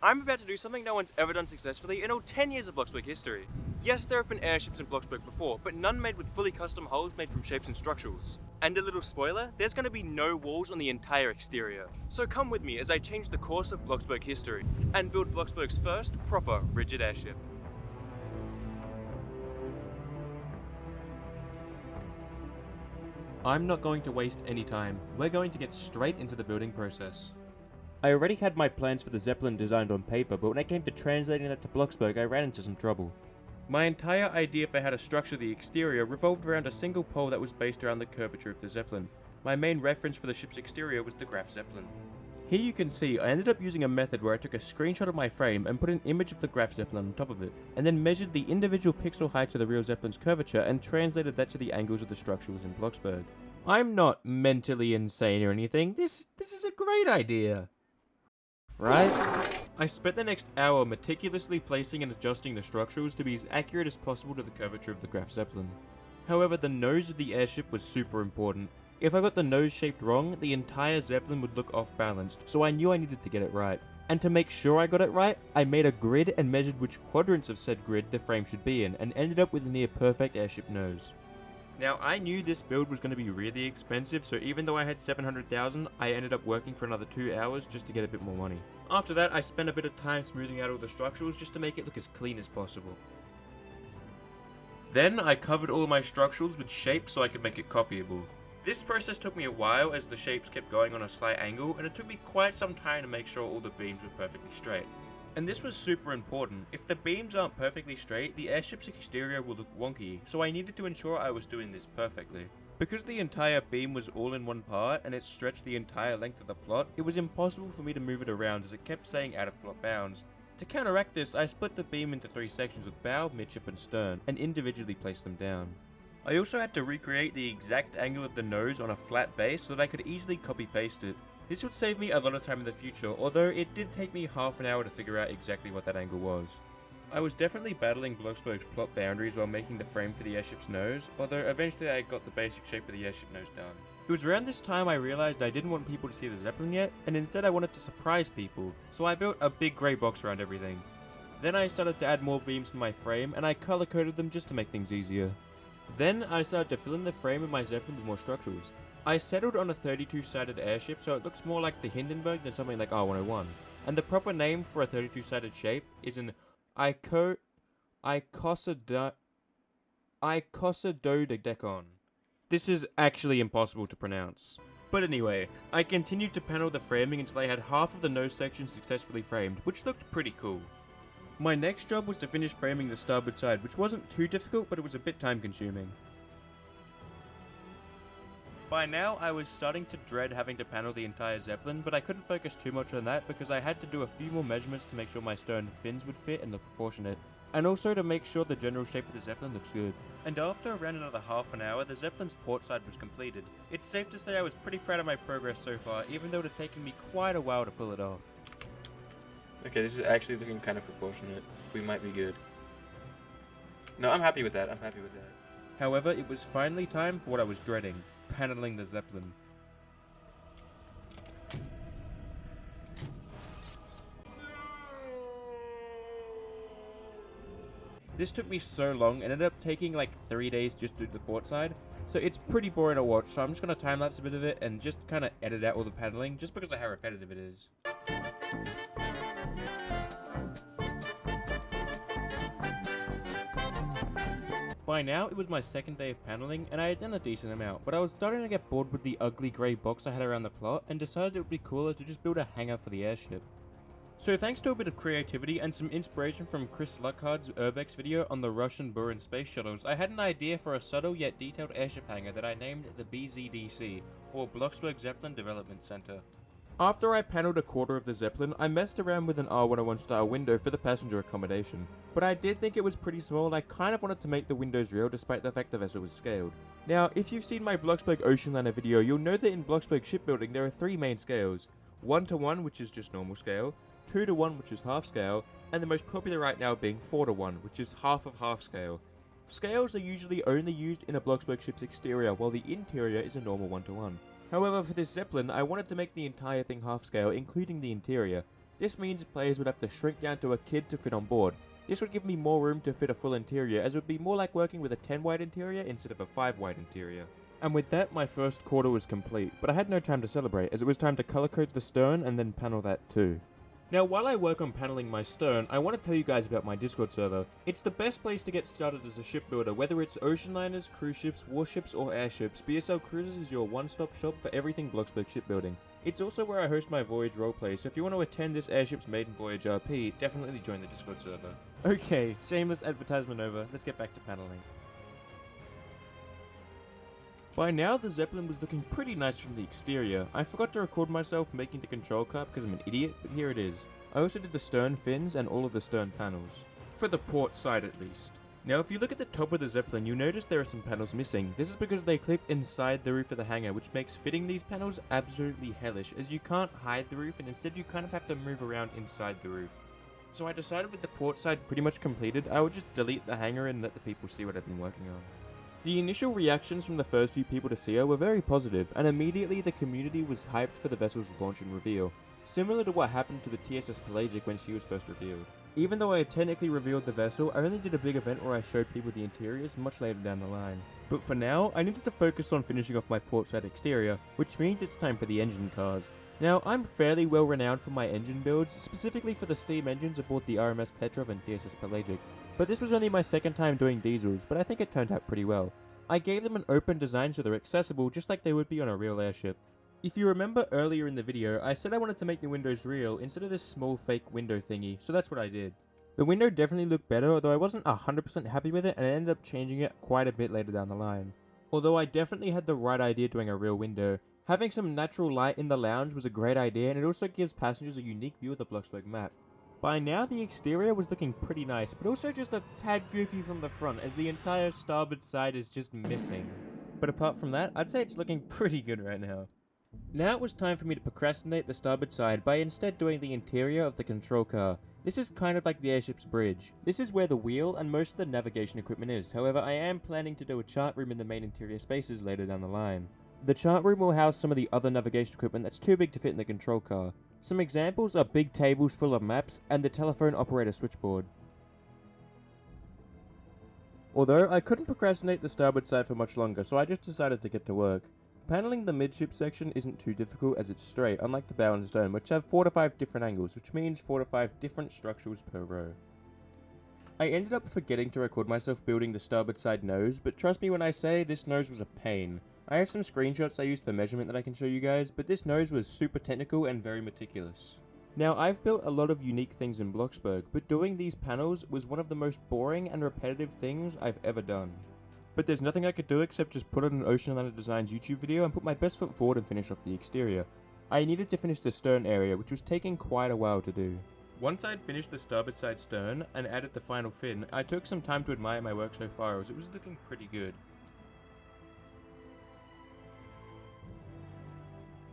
I'm about to do something no one's ever done successfully in all 10 years of Bloxburg history. Yes, there have been airships in Bloxburg before, but none made with fully custom hulls made from shapes and structurals. And a little spoiler, there's going to be no walls on the entire exterior. So come with me as I change the course of Bloxburg history, and build Bloxburg's first proper rigid airship. I'm not going to waste any time, we're going to get straight into the building process. I already had my plans for the Zeppelin designed on paper, but when it came to translating that to Bloxburg, I ran into some trouble. My entire idea for how to structure the exterior revolved around a single pole that was based around the curvature of the Zeppelin. My main reference for the ship's exterior was the Graf Zeppelin. Here you can see I ended up using a method where I took a screenshot of my frame and put an image of the Graf Zeppelin on top of it, and then measured the individual pixel heights of the real Zeppelin's curvature and translated that to the angles of the structurals in Bloxburg. I'm not mentally insane or anything, this is a great idea! Right? I spent the next hour meticulously placing and adjusting the structurals to be as accurate as possible to the curvature of the Graf Zeppelin. However, the nose of the airship was super important. If I got the nose shaped wrong, the entire Zeppelin would look off balanced, so I knew I needed to get it right. And to make sure I got it right, I made a grid and measured which quadrants of said grid the frame should be in, and ended up with a near perfect airship nose. Now, I knew this build was going to be really expensive, so even though I had 700,000, I ended up working for another 2 hours just to get a bit more money. After that, I spent a bit of time smoothing out all the structurals just to make it look as clean as possible. Then, I covered all my structurals with shapes so I could make it copyable. This process took me a while as the shapes kept going on a slight angle, and it took me quite some time to make sure all the beams were perfectly straight. And this was super important. If the beams aren't perfectly straight, the airship's exterior will look wonky, so I needed to ensure I was doing this perfectly. Because the entire beam was all in one part, and it stretched the entire length of the plot, it was impossible for me to move it around as it kept saying out of plot bounds. To counteract this, I split the beam into 3 sections with bow, midship and stern, and individually placed them down. I also had to recreate the exact angle of the nose on a flat base so that I could easily copy-paste it. This would save me a lot of time in the future, although it did take me half an hour to figure out exactly what that angle was. I was definitely battling Bloxburg's plot boundaries while making the frame for the airship's nose, although eventually I got the basic shape of the airship nose done. It was around this time I realized I didn't want people to see the Zeppelin yet, and instead I wanted to surprise people, so I built a big grey box around everything. Then I started to add more beams to my frame, and I color coded them just to make things easier. Then I started to fill in the frame of my Zeppelin with more structurals. I settled on a 32-sided airship so it looks more like the Hindenburg than something like R101. And the proper name for a 32-sided shape is an icosahedrodecahedron. This is actually impossible to pronounce. But anyway, I continued to panel the framing until I had half of the nose section successfully framed, which looked pretty cool. My next job was to finish framing the starboard side, which wasn't too difficult, but it was a bit time consuming. By now, I was starting to dread having to panel the entire Zeppelin, but I couldn't focus too much on that because I had to do a few more measurements to make sure my stern fins would fit and look proportionate, and also to make sure the general shape of the Zeppelin looks good. And after around another half an hour, the Zeppelin's port side was completed. It's safe to say I was pretty proud of my progress so far, even though it had taken me quite a while to pull it off. Okay, this is actually looking kind of proportionate. We might be good. No, I'm happy with that. However, it was finally time for what I was dreading, paneling the Zeppelin. This took me so long and ended up taking like 3 days just to do the port side, so it's pretty boring to watch, so I'm just going to time-lapse a bit of it and just kind of edit out all the paneling just because of how repetitive it is. By now, it was my second day of paneling, and I had done a decent amount, but I was starting to get bored with the ugly grey box I had around the plot, and decided it would be cooler to just build a hangar for the airship. So thanks to a bit of creativity and some inspiration from Chris Luckhard's Urbex video on the Russian Buran space shuttles, I had an idea for a subtle yet detailed airship hangar that I named the BZDC, or Bloxburg Zeppelin Development Center. After I panelled a quarter of the Zeppelin, I messed around with an R101 style window for the passenger accommodation, but I did think it was pretty small and I kind of wanted to make the windows real despite the fact the vessel was scaled. Now, if you've seen my Bloxburg Oceanliner video, you'll know that in Bloxburg shipbuilding there are 3 main scales. 1:1, which is just normal scale, 2:1, which is half scale, and the most popular right now being 4:1, which is half of half scale. Scales are usually only used in a Bloxburg ship's exterior, while the interior is a normal 1:1. However, for this Zeppelin, I wanted to make the entire thing half scale, including the interior, This means players would have to shrink down to a kid to fit on board. This would give me more room to fit a full interior, as it would be more like working with a 10 wide interior instead of a 5 wide interior. And with that, my first quarter was complete, but I had no time to celebrate, as it was time to color code the stern and then panel that too. Now, while I work on paneling my stern, I want to tell you guys about my Discord server. It's the best place to get started as a shipbuilder, whether it's ocean liners, cruise ships, warships, or airships. BSL Cruises is your one-stop shop for everything Bloxburg shipbuilding. It's also where I host my voyage roleplay, so if you want to attend this airship's maiden voyage RP, definitely join the Discord server. Okay, shameless advertisement over, let's get back to paneling. By now, the Zeppelin was looking pretty nice from the exterior. I forgot to record myself making the control car because I'm an idiot, but here it is. I also did the stern fins and all of the stern panels. For the port side at least. Now if you look at the top of the Zeppelin, you'll notice there are some panels missing. This is because they clip inside the roof of the hangar, which makes fitting these panels absolutely hellish, as you can't hide the roof and instead you kind of have to move around inside the roof. So I decided with the port side pretty much completed, I would just delete the hangar and let the people see what I've been working on. The initial reactions from the first few people to see her were very positive, and immediately the community was hyped for the vessel's launch and reveal, similar to what happened to the TSS Pelagic when she was first revealed. Even though I had technically revealed the vessel, I only did a big event where I showed people the interiors much later down the line. But for now, I needed to focus on finishing off my portside exterior, which means it's time for the engine cars. Now, I'm fairly well renowned for my engine builds, specifically for the steam engines aboard the RMS Petrov and TSS Pelagic. But this was only my second time doing diesels, but I think it turned out pretty well. I gave them an open design so they're accessible just like they would be on a real airship. If you remember earlier in the video, I said I wanted to make the windows real instead of this small fake window thingy, so that's what I did. The window definitely looked better, although I wasn't 100% happy with it and I ended up changing it quite a bit later down the line. Although I definitely had the right idea doing a real window. Having some natural light in the lounge was a great idea, and it also gives passengers a unique view of the Bloxburg map. By now, the exterior was looking pretty nice, but also just a tad goofy from the front, as the entire starboard side is just missing. But apart from that, I'd say it's looking pretty good right now. Now it was time for me to procrastinate the starboard side by instead doing the interior of the control car. This is kind of like the airship's bridge. This is where the wheel and most of the navigation equipment is, however I am planning to do a chart room in the main interior spaces later down the line. The chart room will house some of the other navigation equipment that's too big to fit in the control car. Some examples are big tables full of maps and the telephone operator switchboard. Although I couldn't procrastinate the starboard side for much longer, so I just decided to get to work. Paneling the midship section isn't too difficult as it's straight, unlike the bow and stern, which have 4 to 5 different angles, which means 4 to 5 different structures per row. I ended up forgetting to record myself building the starboard side nose, but trust me when I say this nose was a pain. I have some screenshots I used for measurement that I can show you guys, but this nose was super technical and very meticulous. Now, I've built a lot of unique things in Bloxburg, but doing these panels was one of the most boring and repetitive things I've ever done. But there's nothing I could do except just put on an Oceanliner Designs YouTube video and put my best foot forward and finish off the exterior. I needed to finish the stern area, which was taking quite a while to do. Once I'd finished the starboard side stern and added the final fin, I took some time to admire my work so far as it was looking pretty good.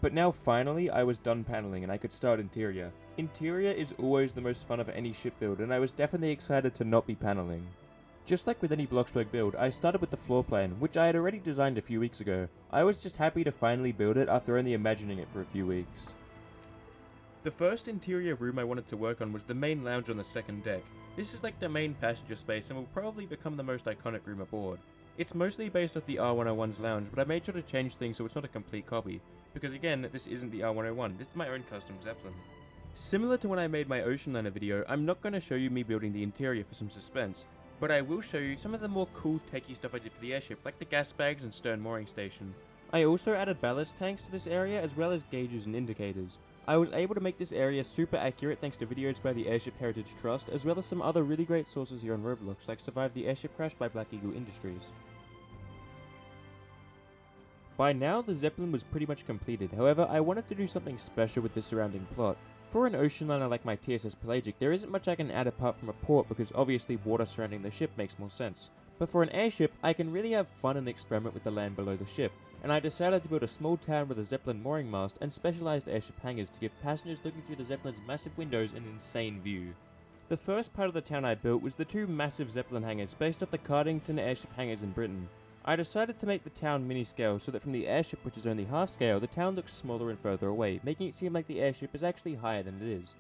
But now finally I was done paneling and I could start interior. Interior is always the most fun of any ship build, and I was definitely excited to not be paneling. Just like with any Bloxburg build, I started with the floor plan, which I had already designed a few weeks ago. I was just happy to finally build it after only imagining it for a few weeks. The first interior room I wanted to work on was the main lounge on the second deck. This is like the main passenger space and will probably become the most iconic room aboard. It's mostly based off the R101's lounge, but I made sure to change things so it's not a complete copy. Because again, this isn't the R101, this is my own custom Zeppelin. Similar to when I made my Oceanliner video, I'm not going to show you me building the interior for some suspense, but I will show you some of the more cool techie stuff I did for the airship, like the gas bags and stern mooring station. I also added ballast tanks to this area as well as gauges and indicators. I was able to make this area super accurate thanks to videos by the Airship Heritage Trust, as well as some other really great sources here on Roblox, like Survive the Airship Crash by Black Eagle Industries. By now, the Zeppelin was pretty much completed, however, I wanted to do something special with the surrounding plot. For an Oceanliner like my TSS Pelagic, there isn't much I can add apart from a port because obviously water surrounding the ship makes more sense. But for an airship, I can really have fun and experiment with the land below the ship, and I decided to build a small town with a Zeppelin mooring mast and specialized airship hangars to give passengers looking through the Zeppelin's massive windows an insane view. The first part of the town I built was the 2 massive Zeppelin hangars based off the Cardington airship hangars in Britain. I decided to make the town mini-scale so that from the airship, which is only half scale, the town looks smaller and further away, making it seem like the airship is actually higher than it is.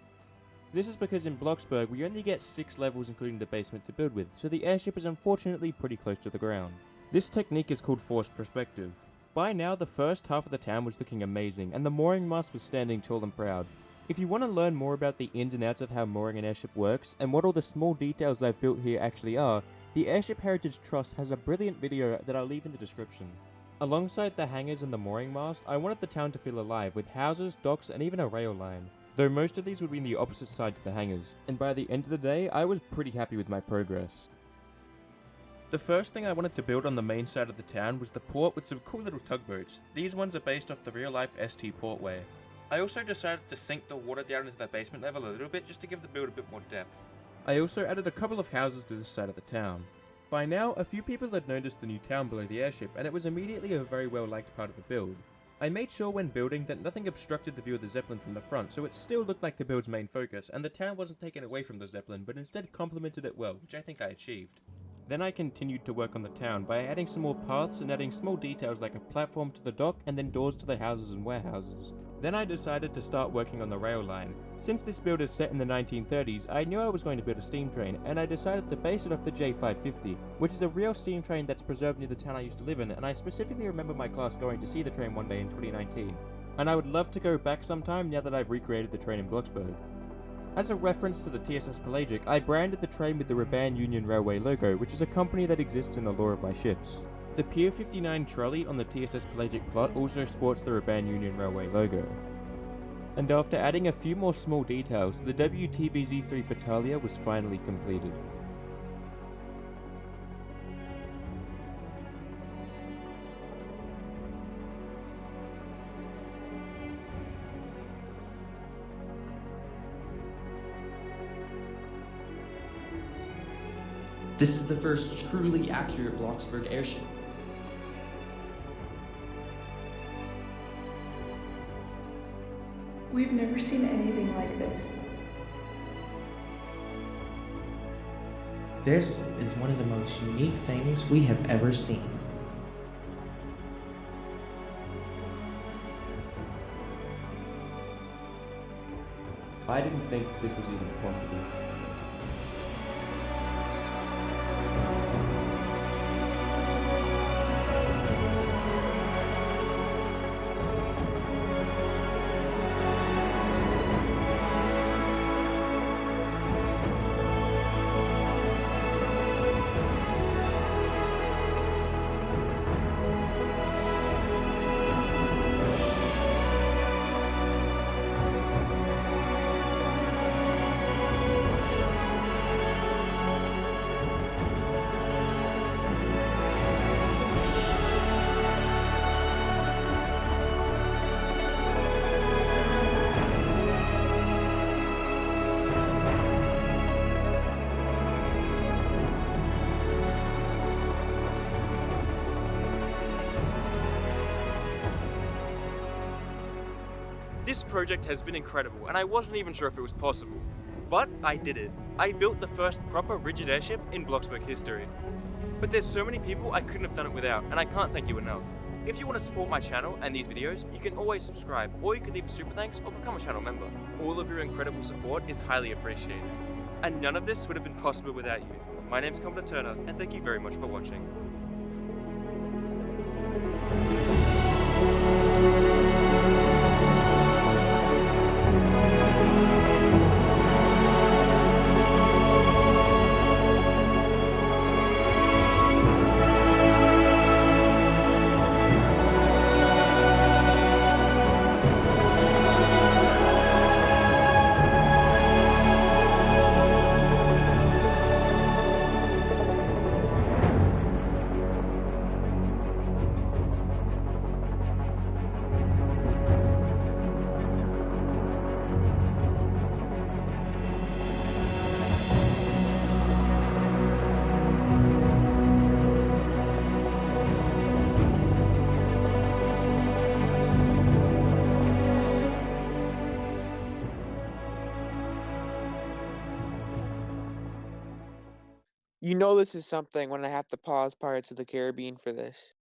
This is because in Bloxburg we only get 6 levels including the basement to build with, so the airship is unfortunately pretty close to the ground. This technique is called forced perspective. By now the first half of the town was looking amazing, and the mooring mast was standing tall and proud. If you want to learn more about the ins and outs of how mooring an airship works, and what all the small details I've built here actually are, the Airship Heritage Trust has a brilliant video that I'll leave in the description. Alongside the hangars and the mooring mast, I wanted the town to feel alive with houses, docks, and even a rail line. Though most of these would be in the opposite side to the hangars, and by the end of the day, I was pretty happy with my progress. The first thing I wanted to build on the main side of the town was the port with some cool little tugboats. These ones are based off the real life ST Portway. I also decided to sink the water down into the basement level a little bit just to give the build a bit more depth. I also added a couple of houses to this side of the town. By now, a few people had noticed the new town below the airship, and it was immediately a very well liked part of the build. I made sure when building that nothing obstructed the view of the Zeppelin from the front, so it still looked like the build's main focus, and the town wasn't taken away from the Zeppelin, but instead complemented it well, which I think I achieved. Then I continued to work on the town by adding some more paths and adding small details like a platform to the dock and then doors to the houses and warehouses. Then I decided to start working on the rail line. Since this build is set in the 1930s, I knew I was going to build a steam train, and I decided to base it off the J550, which is a real steam train that's preserved near the town I used to live in, and I specifically remember my class going to see the train one day in 2019. And I would love to go back sometime now that I've recreated the train in Bloxburg. As a reference to the TSS Pelagic, I branded the train with the Raban Union Railway logo, which is a company that exists in the lore of my ships. The Pier 59 trolley on the TSS Pelagic plot also sports the Raban Union Railway logo. And after adding a few more small details, the WTBZ-3 Battaglia was finally completed. This is the first truly accurate Bloxburg airship. We've never seen anything like this. This is one of the most unique things we have ever seen. I didn't think this was even possible. This project has been incredible, and I wasn't even sure if it was possible. But I did it. I built the first proper rigid airship in Bloxburg history. But there's so many people I couldn't have done it without, and I can't thank you enough. If you want to support my channel and these videos, you can always subscribe, or you can leave a super thanks or become a channel member. All of your incredible support is highly appreciated. And none of this would have been possible without you. My name's Commodore Turner, and thank you very much for watching. You know this is something when I have to pause Pirates of the Caribbean for this.